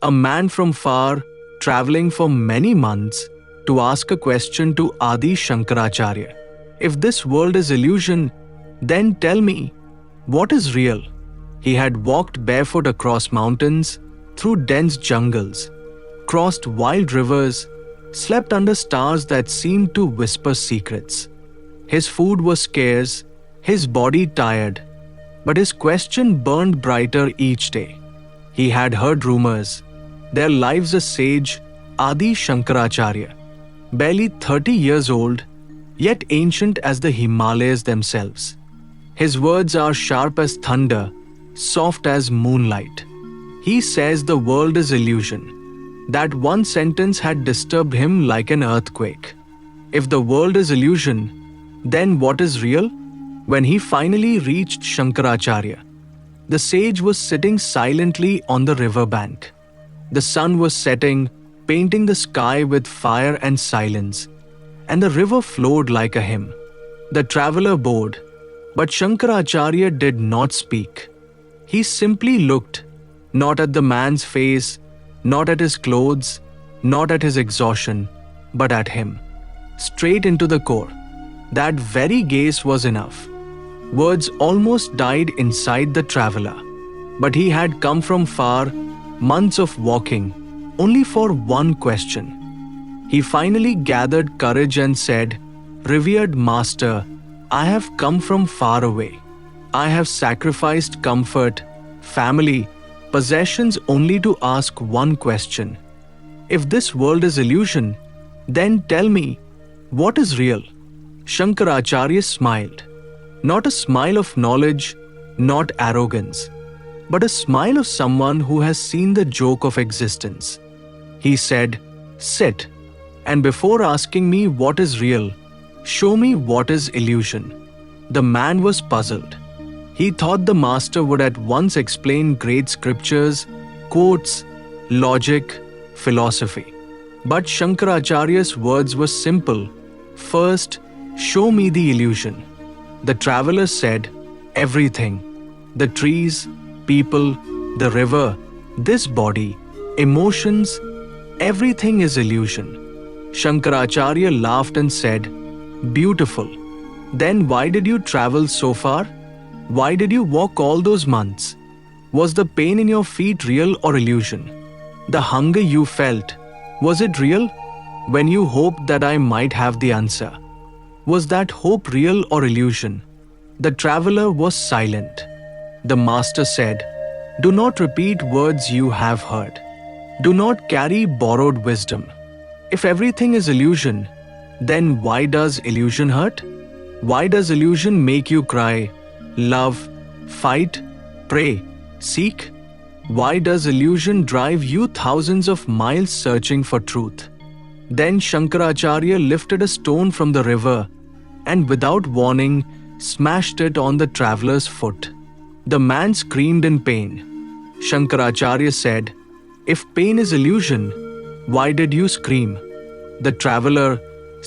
A man from far, traveling for many months to ask a question to Adi Shankaracharya. If this world is illusion, then tell me, what is real? He had walked barefoot across mountains, through dense jungles, crossed wild rivers, slept under stars that seemed to whisper secrets. His food was scarce, his body tired, but his question burned brighter each day. He had heard rumors, their lives a sage, Adi Shankaracharya, barely 30 years old, yet ancient as the Himalayas themselves. His words are sharp as thunder, soft as moonlight. He says the world is illusion. That one sentence had disturbed him like an earthquake. If the world is illusion, then what is real? When he finally reached Shankracharya, the sage was sitting silently on the river bank. The sun was setting, painting the sky with fire and silence, and the river flowed like a hymn. The traveler bowed, but Shankaracharya did not speak. He simply looked, not at the man's face, not at his clothes, not at his exhaustion, but at him, straight into the core. That very gaze was enough. Words almost died inside the traveler. But he had come from far, months of walking, only for one question. He finally gathered courage and said, "Revered Master, I have come from far away. I have sacrificed comfort, family, possessions only to ask one question. If this world is illusion, then tell me, what is real?" Shankaracharya smiled. Not a smile of knowledge, not arrogance, but a smile of someone who has seen the joke of existence. He said, "Sit, and before asking me what is real, show me what is illusion." The man was puzzled. He thought the master would at once explain great scriptures, quotes, logic, philosophy. But Shankaracharya's words were simple. "First, show me the illusion." The traveler said, "Everything. The trees, people, the river, this body, emotions, everything is illusion." Shankaracharya laughed and said, "Beautiful. Then why did you travel so far? Why did you walk all those months? Was the pain in your feet real or illusion? The hunger you felt, was it real? When you hoped that I might have the answer, was that hope real or illusion?" The traveler was silent. The master said, "Do not repeat words you have heard. Do not carry borrowed wisdom. If everything is illusion, then why does illusion hurt? Why does illusion make you cry, love, fight, pray, seek? Why does illusion drive you thousands of miles searching for truth?" Then Shankaracharya lifted a stone from the river and without warning smashed it on the traveler's foot. The man screamed in pain. Shankaracharya said, "If pain is illusion, why did you scream?" The traveler,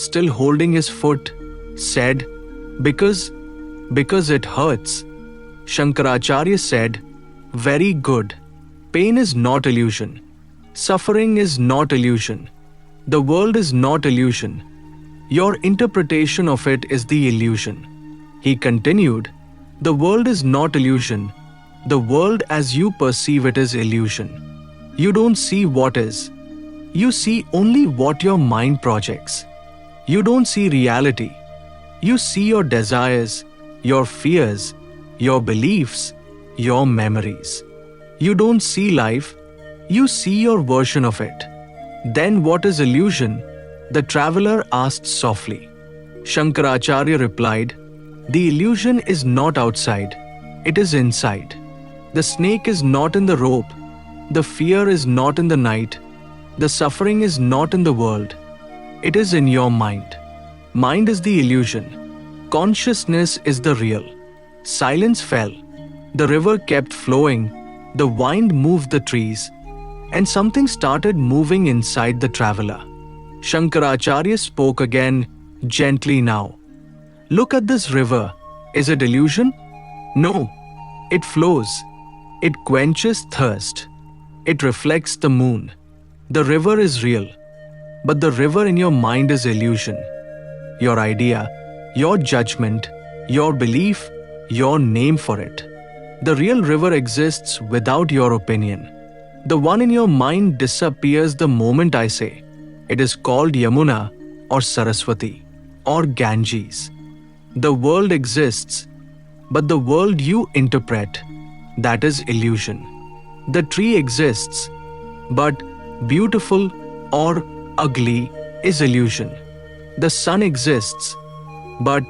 still holding his foot, said, Because it hurts." Shankaracharya said, "Very good. Pain is not illusion. Suffering is not illusion. The world is not illusion. Your interpretation of it is the illusion." He continued, "The world is not illusion. The world as you perceive it is illusion. You don't see what is. You see only what your mind projects. You don't see reality. You see your desires, your fears, your beliefs, your memories. You don't see life. You see your version of it. Then what is illusion?" the traveler asked softly. Shankaracharya replied, "The illusion is not outside. It is inside. The snake is not in the rope. The fear is not in the night. The suffering is not in the world. It is in your mind. Mind is the illusion. Consciousness is the real." Silence fell. The river kept flowing. The wind moved the trees. And something started moving inside the traveler. Shankaracharya spoke again, gently now. "Look at this river. Is it illusion? No. It flows. It quenches thirst. It reflects the moon. The river is real, but the river in your mind is illusion. Your idea, your judgment, your belief, your name for it. The real river exists without your opinion. The one in your mind disappears the moment I say. It is called Yamuna or Saraswati or Ganges. The world exists, but the world you interpret, that is illusion. The tree exists, but beautiful or ugly is illusion. The sun exists, but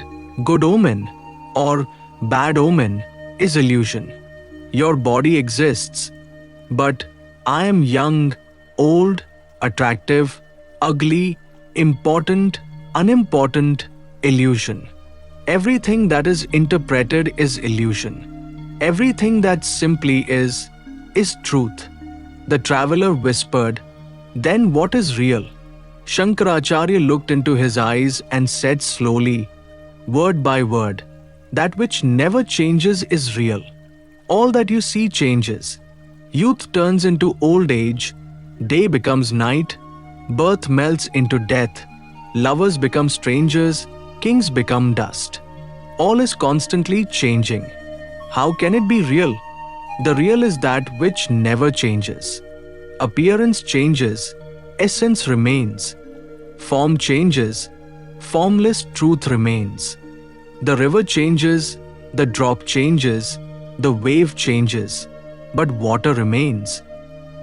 good omen or bad omen is illusion. Your body exists, but I am young, old, attractive, ugly, important, unimportant, illusion. Everything that is interpreted is illusion. Everything that simply is truth. The traveler whispered, "Then what is real?" Shankracharya looked into his eyes and said slowly, word by word, "That which never changes is real. All that you see changes. Youth turns into old age, day becomes night, birth melts into death, lovers become strangers, kings become dust. All is constantly changing. How can it be real? The real is that which never changes. Appearance changes, essence remains. Form changes, formless truth remains. The river changes, the drop changes, the wave changes, but water remains.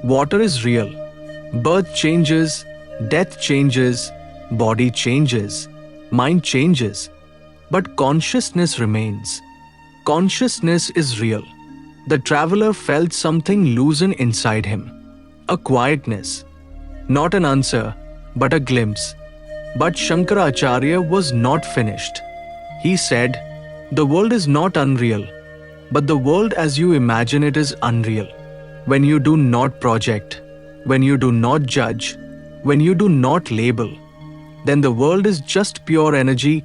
Water is real. Birth changes, death changes, body changes, mind changes, but consciousness remains. Consciousness is real. The traveler felt something loosen inside him. A quietness. Not an answer, but a glimpse. But Shankaracharya was not finished. He said, "The world is not unreal, but the world as you imagine it is unreal. When you do not project, when you do not judge, when you do not label, then the world is just pure energy,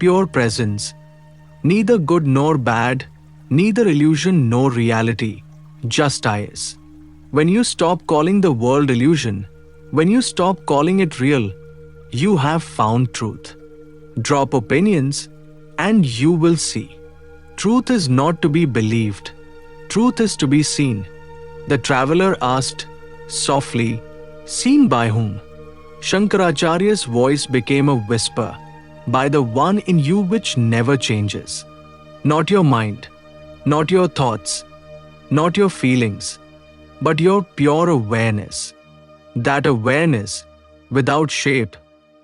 pure presence. Neither good nor bad, neither illusion nor reality, just is. When you stop calling the world illusion, when you stop calling it real, you have found truth. Drop opinions and you will see. Truth is not to be believed. Truth is to be seen." The traveler asked softly, "Seen by whom?" Shankaracharya's voice became a whisper, "By the one in you which never changes. Not your mind, not your thoughts, not your feelings, but your pure awareness. That awareness, without shape,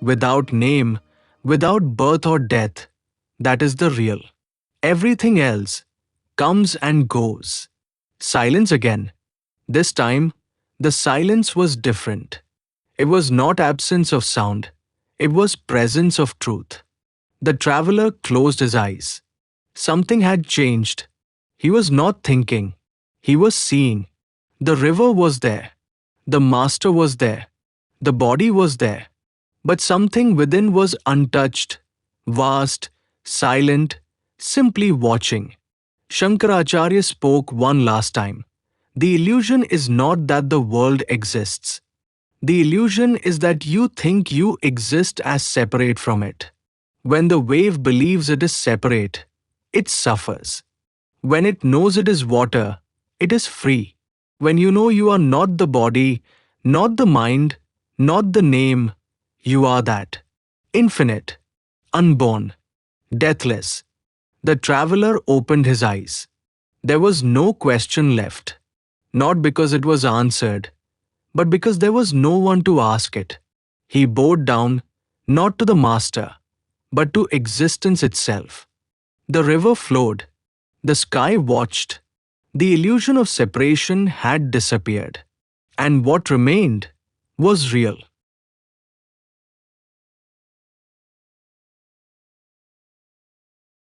without name, without birth or death, that is the real. Everything else comes and goes." Silence again. This time, the silence was different. It was not absence of sound. It was presence of truth. The traveler closed his eyes. Something had changed. He was not thinking. He was seeing. The river was there. The master was there. The body was there. But something within was untouched, vast, silent, simply watching. Shankaracharya spoke one last time. The illusion is not that the world exists. The illusion is that you think you exist as separate from it. When the wave believes it is separate, it suffers. When it knows it is water, it is free. When you know you are not the body, not the mind, not the name, you are that. Infinite, unborn, deathless. The traveler opened his eyes. There was no question left. Not because it was answered, but because there was no one to ask it. He bowed down, not to the master, but to existence itself. The river flowed. The sky watched. The illusion of separation had disappeared. And what remained was real.